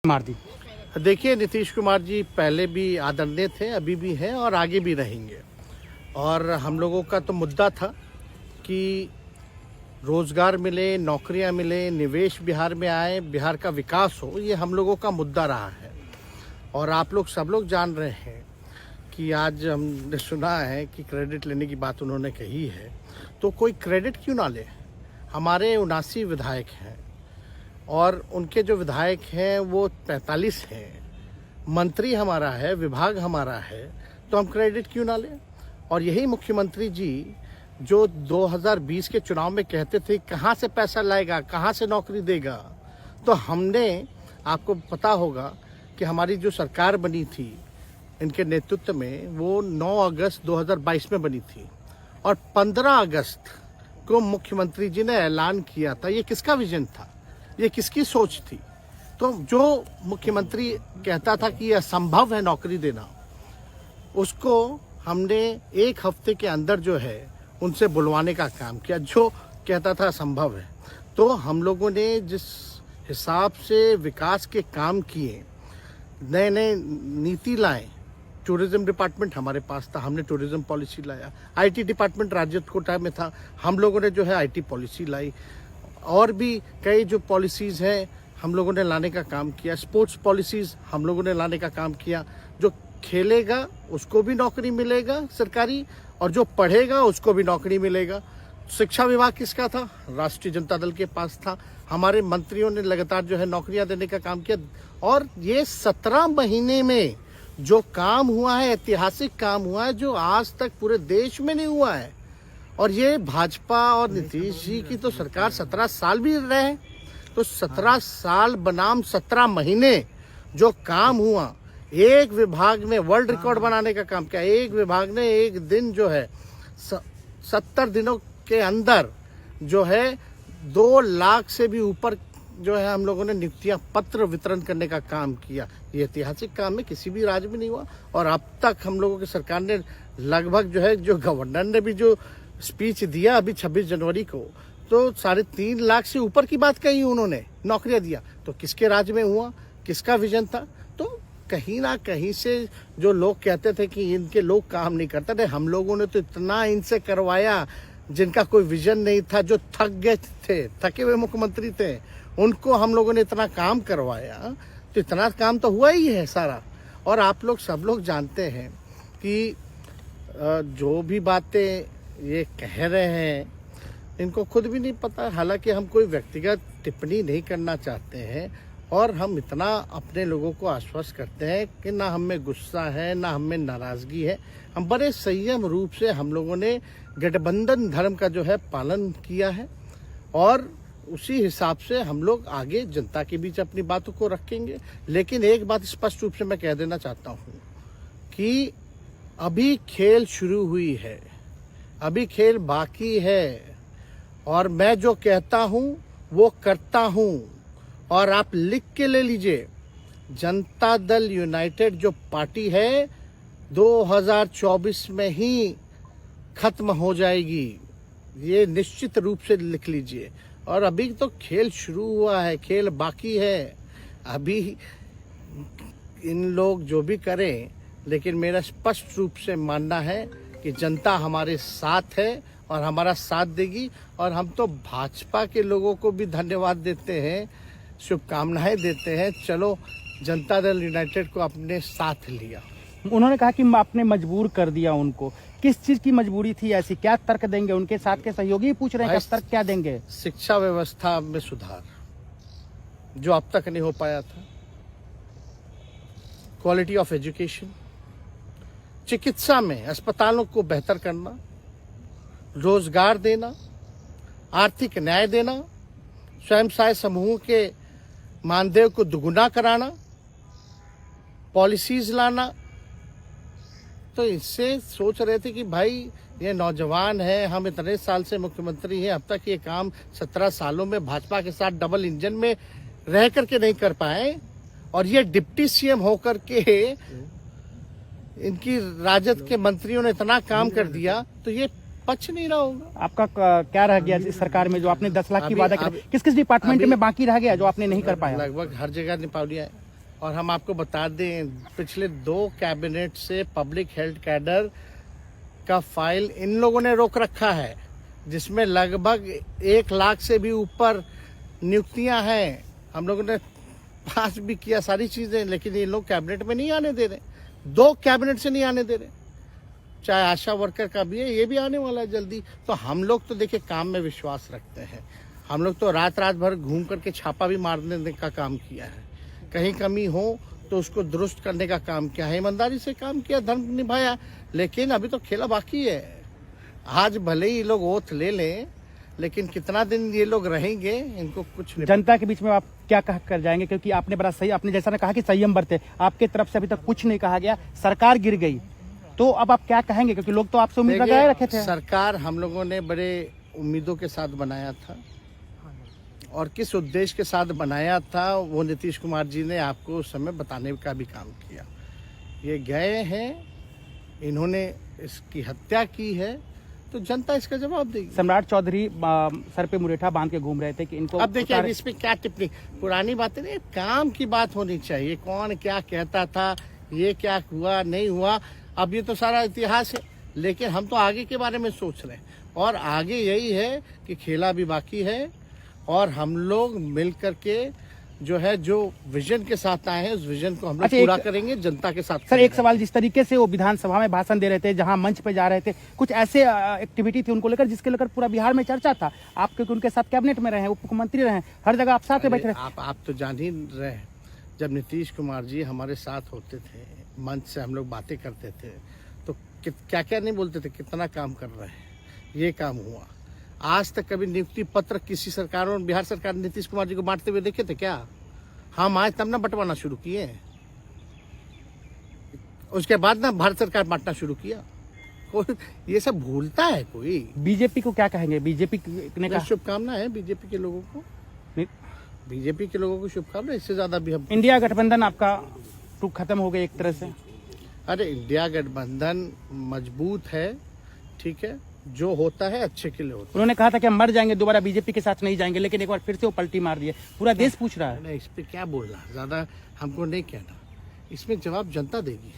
मार दी। देखिए, नीतीश कुमार जी पहले भी आदरणीय थे, अभी भी हैं और आगे भी रहेंगे। और हम लोगों का तो मुद्दा था कि रोजगार मिले, नौकरियां मिले, निवेश बिहार में आए, बिहार का विकास हो, ये हम लोगों का मुद्दा रहा है। और आप लोग सब लोग जान रहे हैं कि आज हमने सुना है कि क्रेडिट लेने की बात उन्होंने कही है, तो कोई क्रेडिट क्यों ना ले। हमारे 79 विधायक हैं और उनके जो विधायक हैं वो 45 हैं, मंत्री हमारा है, विभाग हमारा है, तो हम क्रेडिट क्यों ना लें। और यही मुख्यमंत्री जी जो 2020 के चुनाव में कहते थे कहाँ से पैसा लाएगा, कहाँ से नौकरी देगा, तो हमने, आपको पता होगा कि हमारी जो सरकार बनी थी इनके नेतृत्व में, वो 9 अगस्त 2022 में बनी थी और 15 अगस्त को मुख्यमंत्री जी ने ऐलान किया था। ये किसका विजन था, ये किसकी सोच थी। तो जो मुख्यमंत्री कहता था कि यह असंभव है नौकरी देना, उसको हमने एक हफ्ते के अंदर जो है उनसे बुलवाने का काम किया। जो कहता था असंभव है, तो हम लोगों ने जिस हिसाब से विकास के काम किए, नए नए नीति लाए, टूरिज्म डिपार्टमेंट हमारे पास था, हमने टूरिज्म पॉलिसी लाया। आईटी डिपार्टमेंट राज्य कोटा में था, हम लोगों ने जो है आईटी पॉलिसी लाई। और भी कई जो पॉलिसीज हैं हम लोगों ने लाने का काम किया। स्पोर्ट्स पॉलिसीज हम लोगों ने लाने का काम किया। जो खेलेगा उसको भी नौकरी मिलेगा सरकारी, और जो पढ़ेगा उसको भी नौकरी मिलेगा। शिक्षा विभाग किसका था, राष्ट्रीय जनता दल के पास था। हमारे मंत्रियों ने लगातार जो है नौकरियां देने का काम किया। और ये 17 महीने में जो काम हुआ है, ऐतिहासिक काम हुआ है, जो आज तक पूरे देश में नहीं हुआ है। और ये भाजपा और नीतीश जी की तो सरकार 17 साल भी रहे, तो 17 साल बनाम 17 महीने जो काम हुआ, एक विभाग ने वर्ल्ड रिकॉर्ड बनाने का काम किया। एक विभाग ने एक दिन जो है 70 दिनों के अंदर जो है 2 लाख से भी ऊपर जो है हम लोगों ने नियुक्तियां पत्र वितरण करने का काम किया। ये ऐतिहासिक काम है, किसी भी राज्य में नहीं हुआ। और अब तक हम लोगों की सरकार ने लगभग जो है, जो गवर्नर ने भी जो स्पीच दिया अभी 26 जनवरी को, तो 3.5 लाख से ऊपर की बात कही उन्होंने, नौकरियां दिया। तो किसके राज्य में हुआ, किसका विजन था। तो कहीं ना कहीं से जो लोग कहते थे कि इनके लोग काम नहीं करते थे, हम लोगों ने तो इतना इनसे करवाया जिनका कोई विजन नहीं था, जो थक गए थे, थके हुए मुख्यमंत्री थे, उनको हम लोगों ने इतना काम करवाया। तो इतना काम तो हुआ ही है सारा। और आप लोग सब लोग जानते हैं कि जो भी बातें ये कह रहे हैं इनको खुद भी नहीं पता। हालांकि हम कोई व्यक्तिगत टिप्पणी नहीं करना चाहते हैं और हम इतना अपने लोगों को आश्वस्त करते हैं कि ना हमें गुस्सा है, ना हमें नाराजगी है। हम बड़े संयम रूप से हम लोगों ने गठबंधन धर्म का जो है पालन किया है और उसी हिसाब से हम लोग आगे जनता के बीच अपनी बातों को रखेंगे। लेकिन एक बात स्पष्ट रूप से मैं कह देना चाहता हूँ कि अभी खेल शुरू हुई है, अभी खेल बाकी है। और मैं जो कहता हूँ वो करता हूँ। और आप लिख के ले लीजिए, जनता दल यूनाइटेड जो पार्टी है 2024 में ही खत्म हो जाएगी, ये निश्चित रूप से लिख लीजिए। और अभी तो खेल शुरू हुआ है, खेल बाकी है। अभी इन लोग जो भी करें, लेकिन मेरा स्पष्ट रूप से मानना है कि जनता हमारे साथ है और हमारा साथ देगी। और हम तो भाजपा के लोगों को भी धन्यवाद देते हैं, शुभकामनाएं देते हैं। चलो, जनता दल यूनाइटेड को अपने साथ लिया। उन्होंने कहा कि आपने मजबूर कर दिया उनको। किस चीज की मजबूरी थी ऐसी, क्या तर्क देंगे? उनके साथ के सहयोगी पूछ रहे हैं, क्या तर्क क्या देंगे? शिक्षा व्यवस्था में सुधार जो अब तक नहीं हो पाया था, क्वालिटी ऑफ एजुकेशन, चिकित्सा में अस्पतालों को बेहतर करना, रोजगार देना, आर्थिक न्याय देना, स्वयं सहायता समूह के मानदेय को दुगुना कराना, पॉलिसीज लाना। तो इससे सोच रहे थे कि भाई ये नौजवान है, हम इतने साल से मुख्यमंत्री हैं, अब तक ये काम 17 सालों में भाजपा के साथ डबल इंजन में रह करके नहीं कर पाए। और ये डिप्टी सीएम होकर के इनकी राजद के मंत्रियों ने इतना काम कर दिया, तो ये पच नहीं रहा होगा। आपका क्या रह गया इस सरकार में जो आपने 10 लाख की वादा किया? किस किस डिपार्टमेंट में बाकी रह गया जो आपने नहीं कर पाया? लगभग हर जगह निपा लिया है। और हम आपको बता दें, पिछले 2 कैबिनेट से पब्लिक हेल्थ कैडर का फाइल इन लोगों ने रोक रखा है, जिसमें लगभग 1 लाख से भी ऊपर नियुक्तियां हैं। हम लोगों ने पास भी किया सारी चीजें, लेकिन ये लोग कैबिनेट में नहीं आने दे रहे। 2 कैबिनेट से नहीं आने दे रहे। चाहे आशा वर्कर का भी है, ये भी आने वाला है जल्दी। तो हम लोग तो देखिए काम में विश्वास रखते हैं। हम लोग तो रात भर घूम करके छापा भी मारने का काम किया है। कहीं कमी हो तो उसको दुरुस्त करने का काम किया है, ईमानदारी से काम किया, धर्म निभाया। लेकिन अभी तो खेला बाकी है। आज भले ही लोग ओथ ले लें, लेकिन कितना दिन ये लोग रहेंगे, इनको कुछ नहीं। जनता के बीच में आप क्या कह कर जाएंगे, क्योंकि आपने बड़ा सही, आपने जैसा ने कहा कि संयम बरते, आपके तरफ से अभी तक कुछ नहीं कहा गया, सरकार गिर गई, तो अब आप क्या कहेंगे, क्योंकि लोग तो आपसे उम्मीद लगाए रखे थे। सरकार हम लोगों ने बड़े उम्मीदों के साथ बनाया था, और किस उद्देश्य के साथ बनाया था वो नीतीश कुमार जी ने आपको उस समय बताने का भी काम किया। ये गए हैं, इन्होंने इसकी हत्या की है, तो जनता इसका जवाब देगी। सम्राट चौधरी सर पे मुरेठा बांध के घूम रहे थे कि इनको अब देखिए, अब इस पे क्या टिप्पणी, पुरानी बातें नहीं, काम की बात होनी चाहिए। कौन क्या कहता था, ये क्या हुआ नहीं हुआ, अब ये तो सारा इतिहास है। लेकिन हम तो आगे के बारे में सोच रहे हैं, और आगे यही है कि खेला भी बाकी है, और हम लोग मिल करके जो है, जो विजन के साथ आए हैं, उस विजन को हम लोग पूरा करेंगे जनता के साथ। सर, एक सवाल, जिस तरीके से वो विधानसभा में भाषण दे रहे थे, जहां मंच पे जा रहे थे, कुछ ऐसे एक्टिविटी थी उनको लेकर जिसके लेकर पूरा बिहार में चर्चा था। आप क्योंकि उनके साथ कैबिनेट में रहे हैं, उप मुख्यमंत्री रहे हैं, हर जगह आप साथ में बैठे रहे। आप तो जान ही रहे हैं, जब नीतीश कुमार जी हमारे साथ होते थे, मंच से हम लोग बातें करते थे, तो क्या क्या नहीं बोलते थे, कितना काम कर रहे हैं, ये काम हुआ। आज तक कभी नियुक्ति पत्र किसी सरकारों, बिहार सरकार ने नीतीश कुमार जी को बांटते हुए देखे थे क्या? हम आए तब ना बंटवाना शुरू किए, उसके बाद ना भारत सरकार बांटना शुरू किया। कोई ये सब भूलता है कोई? बीजेपी को क्या कहेंगे? बीजेपी ने कहा शुभकामना है बीजेपी के लोगों को, बीजेपी के लोगों को शुभकामना। इससे ज्यादा भी हम, इंडिया गठबंधन आपका टूक खत्म हो गई एक तरह से। अरे इंडिया गठबंधन मजबूत है, ठीक है, जो होता है अच्छे के लिए होता है। उन्होंने कहा था कि हम मर जाएंगे, दोबारा बीजेपी के साथ नहीं जाएंगे, लेकिन एक बार फिर से वो पलटी मार दिए। पूरा देश पूछ रहा है। इस पे क्या बोलना, ज्यादा हमको नहीं कहना, इसमें जवाब जनता देगी।